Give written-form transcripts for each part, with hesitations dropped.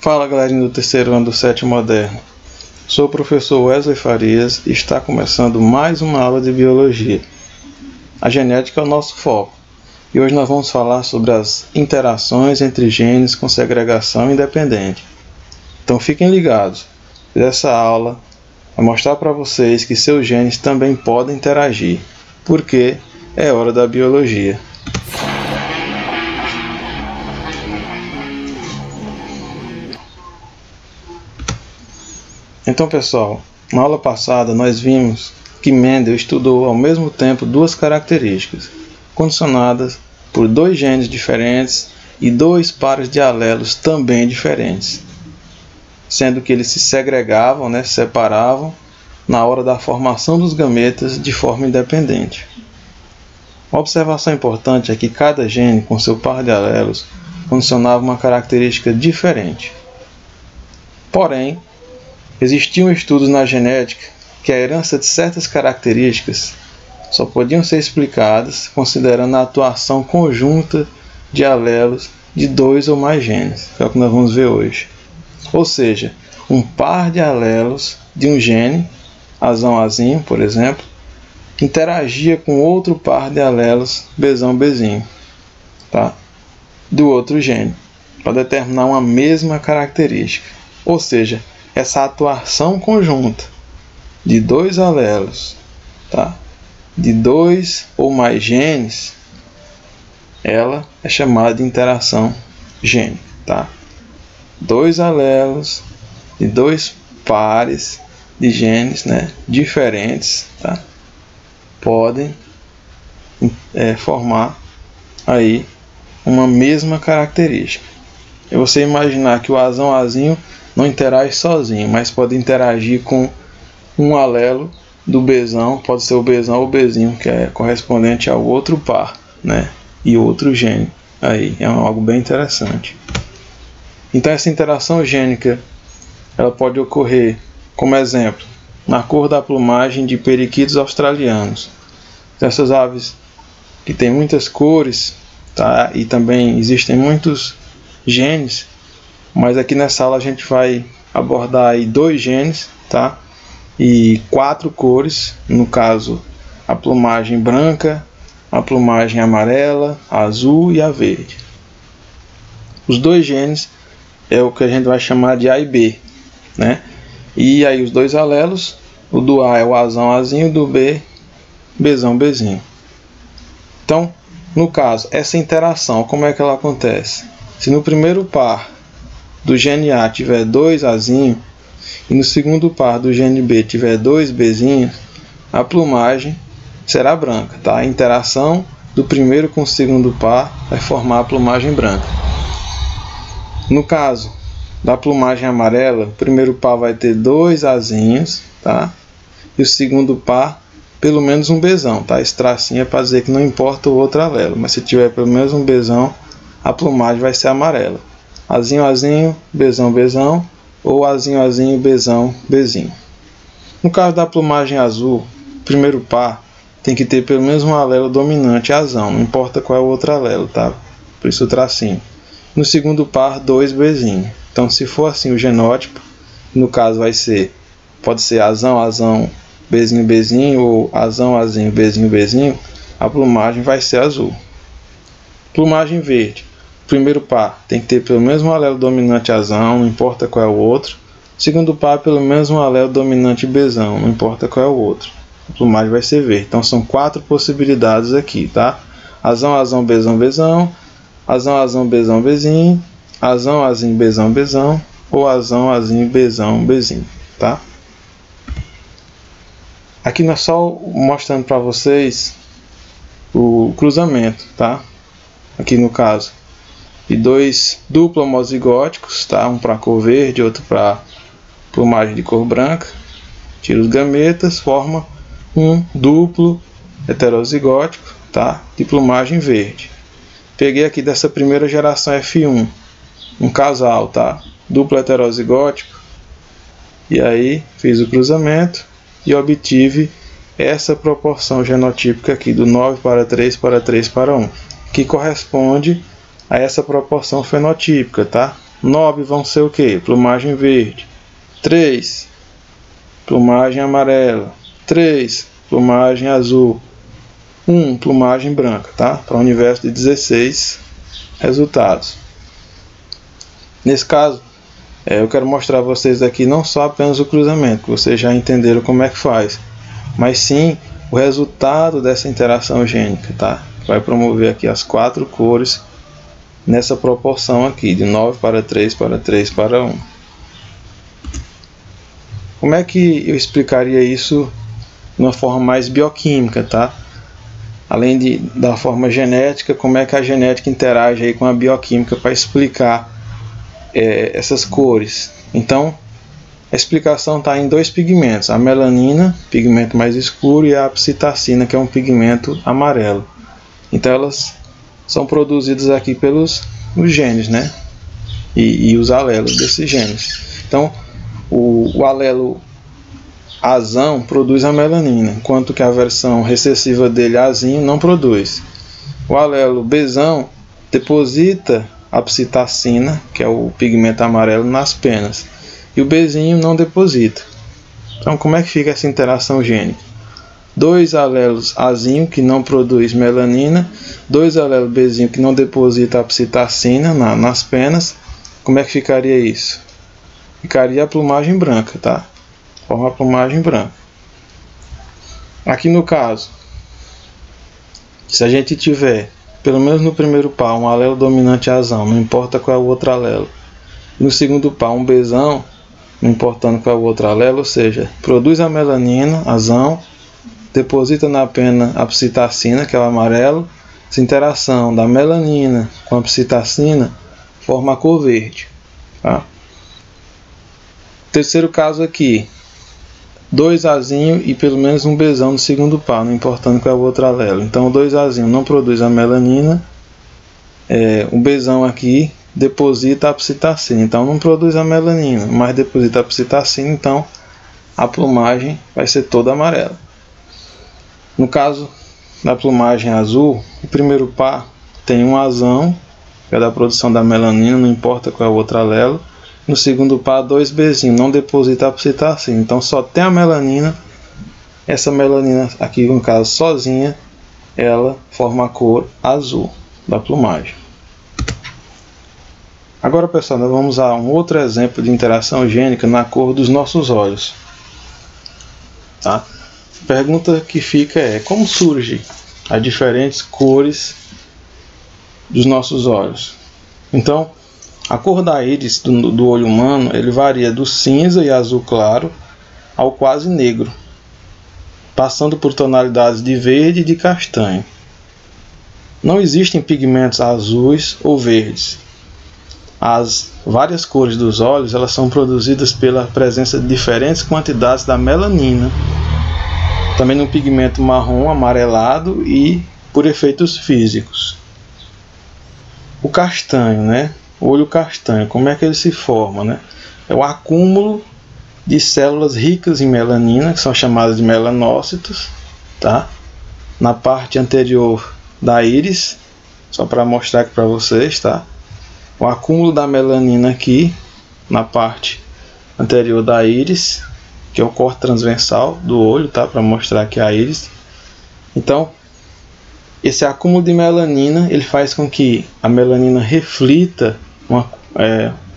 Fala galerinha do terceiro ano do sétimo moderno, sou o professor Wesley Farias e está começando mais uma aula de biologia. A genética é o nosso foco e hoje nós vamos falar sobre as interações entre genes com segregação independente. Então fiquem ligados, essa aula vai mostrar para vocês que seus genes também podem interagir, porque é hora da biologia. Então pessoal, na aula passada nós vimos que Mendel estudou ao mesmo tempo duas características, condicionadas por dois genes diferentes e dois pares de alelos também diferentes, sendo que eles se segregavam, separavam, na hora da formação dos gametas de forma independente. Uma observação importante é que cada gene com seu par de alelos condicionava uma característica diferente. Porém, existiam estudos na genética que a herança de certas características só podiam ser explicadas considerando a atuação conjunta de alelos de dois ou mais genes, que é o que nós vamos ver hoje. Ou seja, um par de alelos de um gene, azão-azinho, por exemplo, interagia com outro par de alelos, bezão-bezinho, do outro gene, para determinar uma mesma característica. Ou seja, essa atuação conjunta de dois alelos, de dois ou mais genes, ela é chamada de interação gênica. Dois alelos de dois pares de genes diferentes podem formar aí uma mesma característica. É você imaginar que o azão-azinho não interage sozinho, mas pode interagir com um alelo do bezão, pode ser o bezão ou o bezinho, que é correspondente ao outro par, e outro gene. Aí é algo bem interessante. Então essa interação gênica, ela pode ocorrer, como exemplo, na cor da plumagem de periquitos australianos. Essas aves que têm muitas cores, e também existem muitos genes, mas aqui nessa aula a gente vai abordar aí dois genes, e quatro cores, no caso a plumagem branca, a plumagem amarela, a azul e a verde. Os dois genes é o que a gente vai chamar de A e B, E aí os dois alelos, o do A é o azão-azinho, o do B, bezão-bezinho. Então, no caso, essa interação, como é que ela acontece? Se no primeiro par do gene A tiver dois Azinhos e no segundo par do gene B tiver dois Bzinhos, a plumagem será branca. A interação do primeiro com o segundo par vai formar a plumagem branca. No caso da plumagem amarela, o primeiro par vai ter dois Azinhos, e o segundo par pelo menos um Bzão. Esse tracinho é para dizer que não importa o outro alelo, mas se tiver pelo menos um Bzão, a plumagem vai ser amarela. Azinho-azinho, bezão-bezão, ou azinho-azinho, bezão-bezinho. No caso da plumagem azul, o primeiro par tem que ter pelo menos um alelo dominante azão, não importa qual é o outro alelo, Por isso o tracinho. No segundo par, dois bezinhos. Então, se for assim o genótipo, no caso pode ser azão-azão, bezinho-bezinho, ou azão-azinho, bezinho-bezinho, a plumagem vai ser azul. Plumagem verde. Primeiro par tem que ter pelo menos um alelo dominante azão, não importa qual é o outro. Segundo par, pelo menos um alelo dominante bezão, não importa qual é o outro. A plumagem vai ser verde. Então são quatro possibilidades aqui, Azão-azão, bezão-bezão, azão-azão, bezão-bezinho, azão-azinho, bezão-bezão, ou azão-azinho, bezão-bezinho, Aqui nós só mostrando para vocês o cruzamento, Aqui no caso de dois duplo homozigóticos, um para cor verde, outro para plumagem de cor branca. Tira os gametas, forma um duplo heterozigótico, de plumagem verde. Peguei aqui dessa primeira geração F1, um casal, duplo heterozigótico, e aí fiz o cruzamento e obtive essa proporção genotípica aqui do 9:3 para 3:1, que corresponde a essa proporção fenotípica, 9 vão ser o que? Plumagem verde. 3, plumagem amarela. 3, plumagem azul. 1, plumagem branca, tá? Para um universo de 16 resultados. Nesse caso, eu quero mostrar a vocês aqui não só apenas o cruzamento, que vocês já entenderam como é que faz, mas sim o resultado dessa interação gênica, tá? Vai promover aqui as 4 cores nessa proporção aqui, de 9 para 3 para 3 para 1. Como é que eu explicaria isso de uma forma mais bioquímica, tá? Além da forma genética, como é que a genética interage aí com a bioquímica para explicar essas cores? Então, a explicação está em 2 pigmentos, a melanina, pigmento mais escuro, e a psitacina, que é um pigmento amarelo. Então elas são produzidas aqui pelos genes, né? E os alelos desses genes. Então o alelo azão produz a melanina, enquanto que a versão recessiva dele, azinho, não produz. O alelo bezão deposita a psitacina, que é o pigmento amarelo, nas penas, e o bezinho não deposita. Então como é que fica essa interação gênica? 2 alelos azinho que não produz melanina, 2 alelos bezinho que não deposita a psitacina nas penas. Como é que ficaria isso? Ficaria a plumagem branca, tá? Forma a plumagem branca. Aqui no caso, se a gente tiver, pelo menos no primeiro par, um alelo dominante azão, não importa qual é o outro alelo, no segundo par um bezão, não importando qual é o outro alelo, ou seja, produz a melanina, azão, deposita na pena a psitacina, que é o amarelo. Essa interação da melanina com a psitacina forma a cor verde, tá? Terceiro caso aqui, 2 azinho e pelo menos um bezão no segundo par, não importando qual é o outro alelo. Então o 2 azinho não produz a melanina, o bezão aqui deposita a psitacina, então não produz a melanina, mas deposita a psitacina, então a plumagem vai ser toda amarela. No caso da plumagem azul, o primeiro par tem um azão, que é da produção da melanina, não importa qual é o outro alelo. No segundo par, 2 bezinhos, não deposita a psitacina, então só tem a melanina. Essa melanina aqui, no caso, sozinha, ela forma a cor azul da plumagem. Agora, pessoal, nós vamos a um outro exemplo de interação gênica na cor dos nossos olhos, tá? A pergunta que fica é: como surge as diferentes cores dos nossos olhos? Então, a cor da íris do olho humano, ele varia do cinza e azul claro ao quase negro, passando por tonalidades de verde e de castanho. Não existem pigmentos azuis ou verdes. As várias cores dos olhos, elas são produzidas pela presença de diferentes quantidades da melanina, também no pigmento marrom amarelado e por efeitos físicos. O castanho, né? O olho castanho, como é que ele se forma, né? É o acúmulo de células ricas em melanina, que são chamadas de melanócitos, tá? Na parte anterior da íris, só para mostrar aqui para vocês, tá? O acúmulo da melanina aqui na parte anterior da íris, que é o corte transversal do olho, tá? Para mostrar aqui a íris. Então, esse acúmulo de melanina, ele faz com que a melanina reflita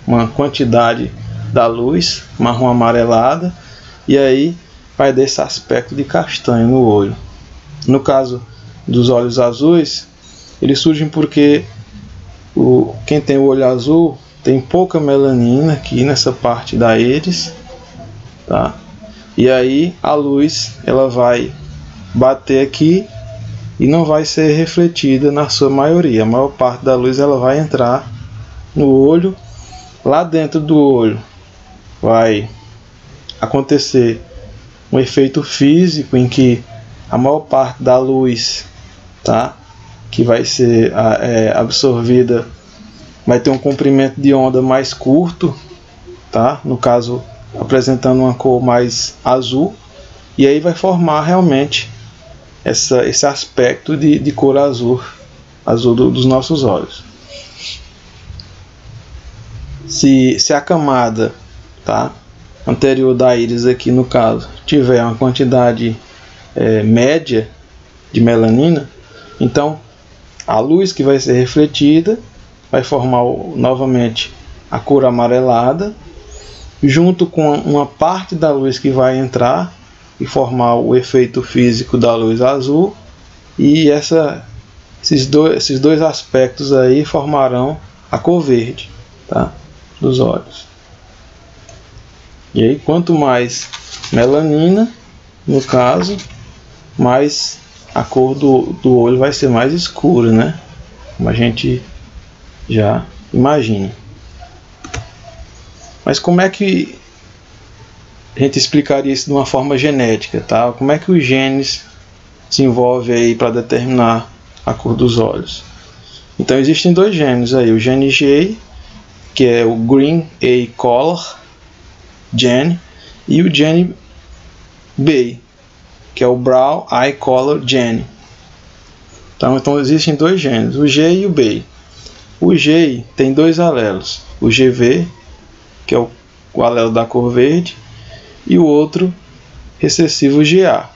uma quantidade da luz marrom amarelada, e aí vai dar esse aspecto de castanho no olho. No caso dos olhos azuis, eles surgem porque quem tem o olho azul tem pouca melanina aqui nessa parte da íris, tá? E aí a luz ela vai bater aqui e não vai ser refletida na sua maioria. A maior parte da luz ela vai entrar no olho. Lá dentro do olho vai acontecer um efeito físico em que a maior parte da luz, tá, que vai ser absorvida vai ter um comprimento de onda mais curto, tá? No caso, apresentando uma cor mais azul, e aí vai formar realmente esse aspecto de cor azul dos nossos olhos. se a camada, tá, anterior da íris aqui no caso tiver uma quantidade média de melanina, então a luz que vai ser refletida vai formar novamente a cor amarelada, junto com uma parte da luz que vai entrar e formar o efeito físico da luz azul, e esses dois aspectos aí formarão a cor verde, tá, dos olhos. E aí, quanto mais melanina, no caso, mais a cor do olho vai ser mais escura, né? Como a gente já imagina. Mas como é que a gente explicaria isso de uma forma genética, tá? Como é que os genes se envolvem aí para determinar a cor dos olhos? Então existem dois genes aí, o gene G, que é o Green Eye Color Gene, e o gene B, que é o Brown Eye Color Gene. Então existem dois genes, o G e o B. O G tem dois alelos, o GV, que é o alelo da cor verde, e o outro recessivo GA,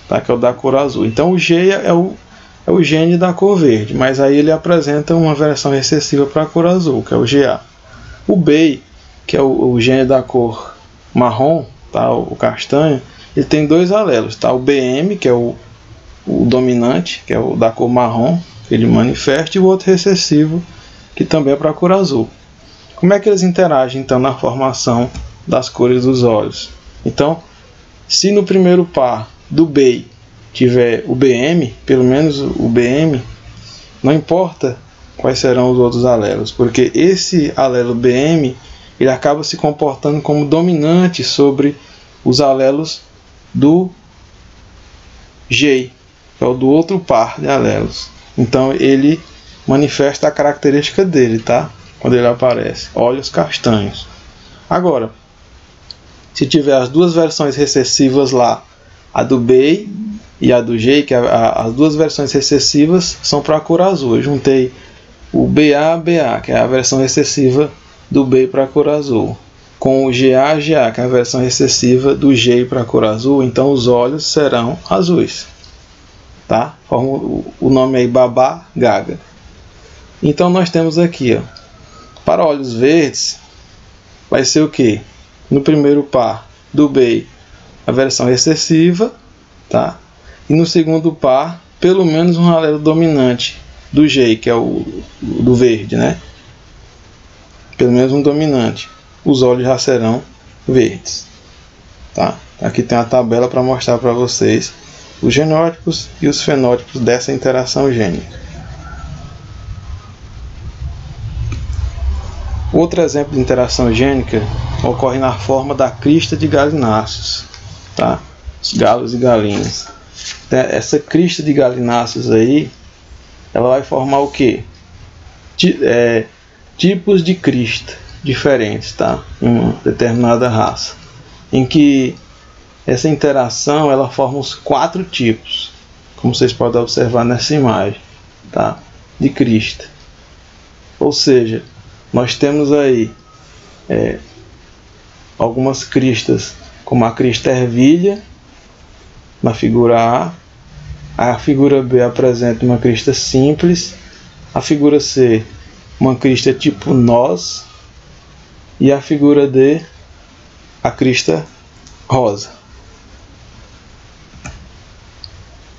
tá, que é o da cor azul. Então o G é o gene da cor verde, mas aí ele apresenta uma versão recessiva para a cor azul, que é o GA. O B, que é o gene da cor marrom, tá, o castanho, ele tem dois alelos, tá, o BM, que é o dominante, que é o da cor marrom, que ele manifesta, e o outro recessivo, que também é para a cor azul. Como é que eles interagem então na formação das cores dos olhos? Então, se no primeiro par do B tiver o BM, pelo menos o BM, não importa quais serão os outros alelos, porque esse alelo BM ele acaba se comportando como dominante sobre os alelos do G, que é o do outro par de alelos. Então ele manifesta a característica dele, tá? Quando ele aparece, olhos castanhos. Agora, se tiver as duas versões recessivas lá, a do B e a do G, que as duas versões recessivas são para a cor azul. Eu juntei o BA, que é a versão recessiva do B para a cor azul, com o GA, que é a versão recessiva do G para a cor azul, então os olhos serão azuis, tá? Forma o nome aí Baba Gaga. Então nós temos aqui, ó, para olhos verdes vai ser o que? No primeiro par do B a versão recessiva, tá? E no segundo par pelo menos um alelo dominante do G, que é o do verde, né? Pelo menos um dominante. Os olhos já serão verdes, tá? Aqui tem a tabela para mostrar para vocês os genótipos e os fenótipos dessa interação gênica. Outro exemplo de interação gênica ocorre na forma da crista de galináceos, tá? Os galos e galinhas. Essa crista de galináceos aí, ela vai formar o que? Tipos de crista diferentes, tá? Em uma determinada raça, em que essa interação ela forma os 4 tipos, como vocês podem observar nessa imagem, tá? De crista. Ou seja, nós temos aí algumas cristas, como a crista ervilha na figura A figura B apresenta uma crista simples, a figura C uma crista tipo nós, e a figura D a crista rosa.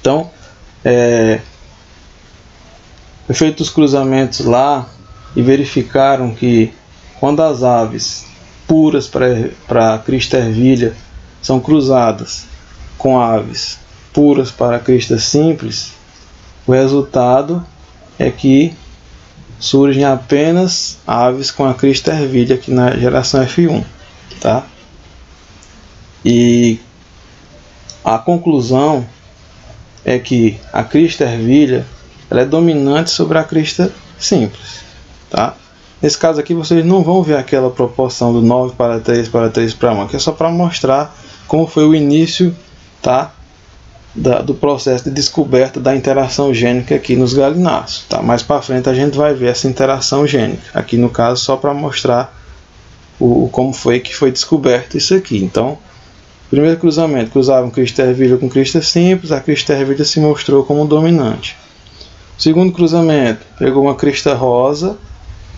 Então, foi feitos os cruzamentos lá e verificaram que quando as aves puras para a crista ervilha são cruzadas com aves puras para a crista simples, o resultado é que surgem apenas aves com a crista ervilha aqui na geração F1, tá? E a conclusão é que a crista ervilha ela é dominante sobre a crista simples, tá? Nesse caso aqui vocês não vão ver aquela proporção do 9 para 3 para 3 para 1, que é só para mostrar como foi o início, tá? Do processo de descoberta da interação gênica aqui nos galináceos, tá? Mais para frente a gente vai ver essa interação gênica, aqui no caso só para mostrar como foi que foi descoberto isso aqui. Então, primeiro cruzamento, cruzavam crista ervilha com crista simples, a crista ervilha se mostrou como dominante. Segundo cruzamento, pegou uma crista rosa,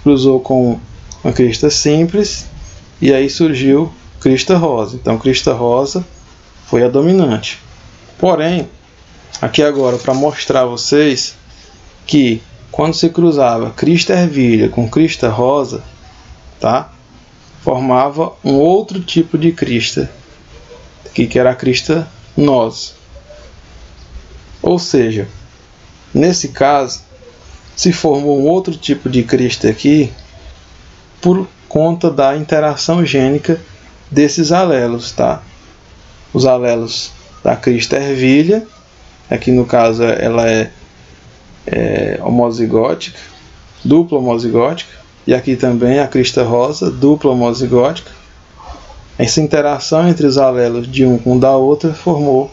cruzou com uma crista simples, e aí surgiu crista rosa. Então, crista rosa foi a dominante. Porém, aqui agora para mostrar a vocês que quando se cruzava crista ervilha com crista rosa, tá? Formava um outro tipo de crista, que era a crista nós. Ou seja, nesse caso, se formou um outro tipo de crista aqui por conta da interação gênica desses alelos, tá? Os alelos da crista ervilha, aqui no caso ela é homozigótica, dupla homozigótica, e aqui também a crista rosa, dupla homozigótica. Essa interação entre os alelos de um com o da outra formou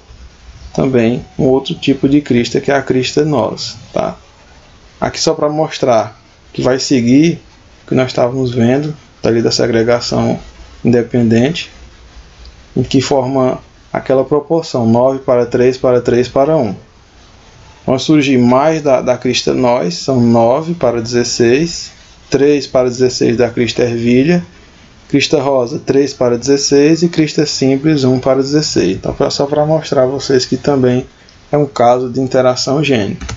também um outro tipo de crista, que é a crista nós, tá? Aqui só para mostrar que vai seguir o que nós estávamos vendo dali da segregação independente, em que forma aquela proporção 9 para 3 para 3 para 1. Vão surgir mais da crista nós, são 9 para 16, 3 para 16 da crista ervilha, crista rosa 3 para 16 e crista simples 1 para 16. Então, só para mostrar a vocês que também é um caso de interação gênica.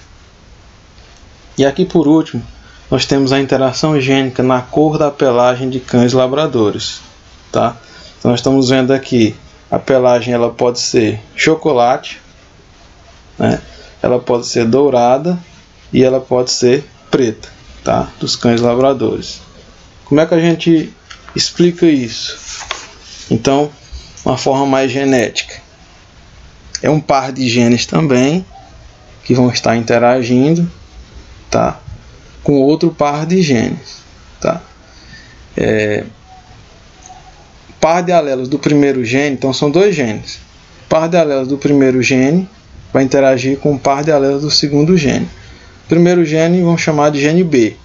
E aqui por último, nós temos a interação gênica na cor da pelagem de cães labradores, tá? Então nós estamos vendo aqui a pelagem, ela pode ser chocolate, né? Ela pode ser dourada e ela pode ser preta, tá? Dos cães labradores. Como é que a gente explica isso? Então, uma forma mais genética. É um par de genes também que vão estar interagindo, tá? Com outro par de genes, tá? Par de alelos do primeiro gene, então são dois genes. Par de alelos do primeiro gene vai interagir com o par de alelos do segundo gene. O primeiro gene vamos chamar de gene B.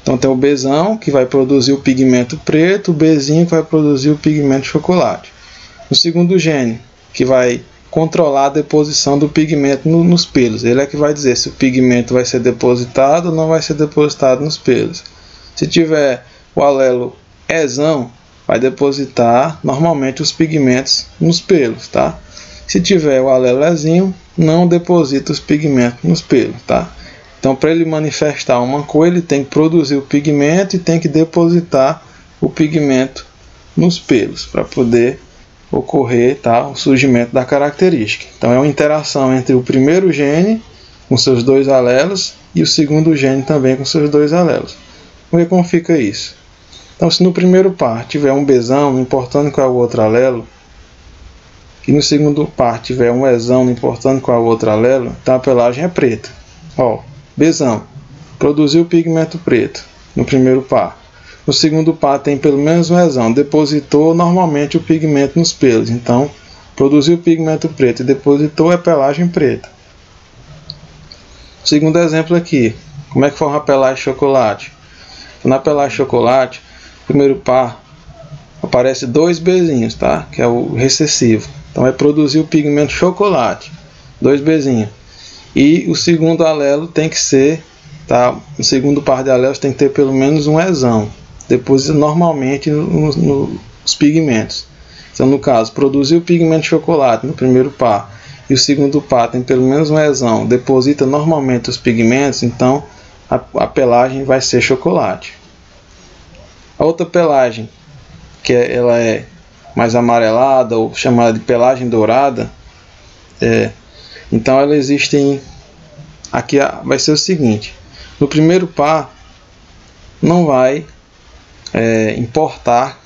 Então tem o Bzão, que vai produzir o pigmento preto, o Bzinho, que vai produzir o pigmento chocolate. O segundo gene, que vai controlar a deposição do pigmento nos pelos. Ele é que vai dizer se o pigmento vai ser depositado ou não vai ser depositado nos pelos. Se tiver o alelo Ezão, vai depositar normalmente os pigmentos nos pelos, tá? Se tiver o alelo Ezinho, não deposita os pigmentos nos pelos, tá? Então, para ele manifestar uma cor, ele tem que produzir o pigmento e tem que depositar o pigmento nos pelos, para poder ocorrer, tá, o surgimento da característica. Então, é uma interação entre o primeiro gene com seus dois alelos e o segundo gene também com seus dois alelos. Vamos ver como fica isso. Então, se no primeiro par tiver um Bzão, não importando qual é o outro alelo, e no segundo par tiver um Ezão, não importando qual é o outro alelo, então a pelagem é preta. Ó, Bzão produziu o pigmento preto no primeiro par. No segundo par tem pelo menos um Ezão, depositou normalmente o pigmento nos pelos. Então, produziu o pigmento preto e depositou a pelagem preta. Segundo exemplo aqui, como é que forma a pelagem de chocolate? Na pelagem de chocolate, primeiro par aparece dois Bzinhos, tá? Que é o recessivo. Então vai produzir o pigmento chocolate, dois Bzinhos. E o segundo alelo tem que ser, tá? O segundo par de alelos tem que ter pelo menos um Ezão, deposita normalmente nos pigmentos. Então, no caso, produziu o pigmento chocolate no primeiro par e o segundo par tem pelo menos um Ezão, deposita normalmente os pigmentos, então a pelagem vai ser chocolate. A outra pelagem, que ela é mais amarelada ou chamada de pelagem dourada, então ela existe em, aqui vai ser o seguinte: no primeiro par não vai importar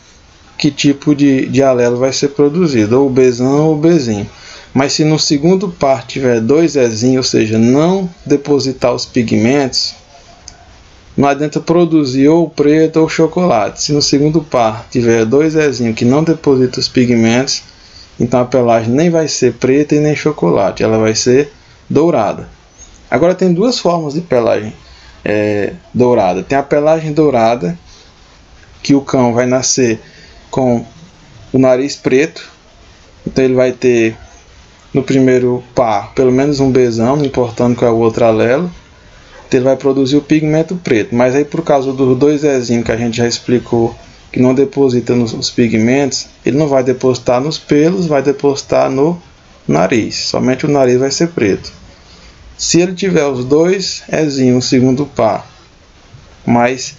que tipo de alelo vai ser produzido, ou o Bzão ou o Bzinho. Mas se no segundo par tiver dois Ezinhos, ou seja, não depositar os pigmentos, não adianta produzir ou preto ou chocolate. Se no segundo par tiver dois Ezinhos que não depositam os pigmentos, então a pelagem nem vai ser preta e nem chocolate, ela vai ser dourada. Agora tem duas formas de pelagem dourada. Tem a pelagem dourada, que o cão vai nascer com o nariz preto. Então ele vai ter no primeiro par pelo menos um Bzão, não importando qual é o outro alelo. Então ele vai produzir o pigmento preto. Mas aí por causa dos dois Ezinhos que a gente já explicou, que não deposita nos pigmentos, ele não vai depositar nos pelos, vai depositar no nariz. Somente o nariz vai ser preto. Se ele tiver os dois Ezinhos no segundo par, mas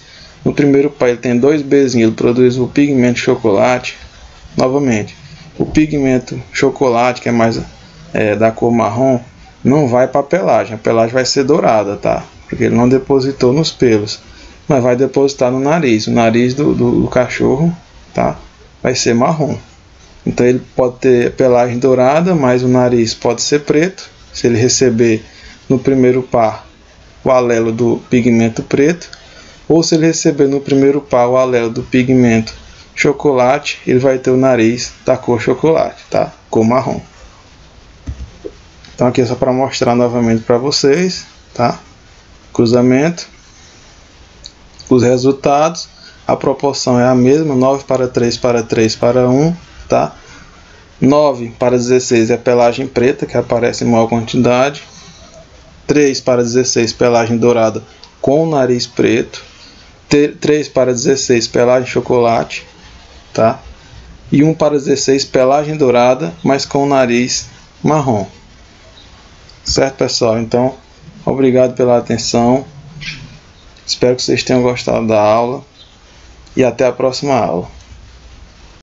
no primeiro par ele tem dois Bzinhos, ele produz o pigmento chocolate. Novamente, o pigmento chocolate, que é mais da cor marrom, não vai para a pelagem. A pelagem vai ser dourada, tá? Porque ele não depositou nos pelos, mas vai depositar no nariz. O nariz do cachorro, tá? Vai ser marrom. Então ele pode ter pelagem dourada, mas o nariz pode ser preto. Se ele receber no primeiro par o alelo do pigmento preto, ou se ele receber no primeiro par o alelo do pigmento chocolate, ele vai ter o nariz da cor chocolate, tá? Cor marrom. Então aqui é só para mostrar novamente para vocês, tá? Cruzamento, os resultados, a proporção é a mesma, 9 para 3 para 3 para 1, tá? 9 para 16 é pelagem preta, que aparece em maior quantidade. 3 para 16 pelagem dourada com o nariz preto. 3 para 16 pelagem chocolate, tá? E 1 para 16 pelagem dourada, mas com o nariz marrom. Certo, pessoal? Então, obrigado pela atenção. Espero que vocês tenham gostado da aula e até a próxima aula.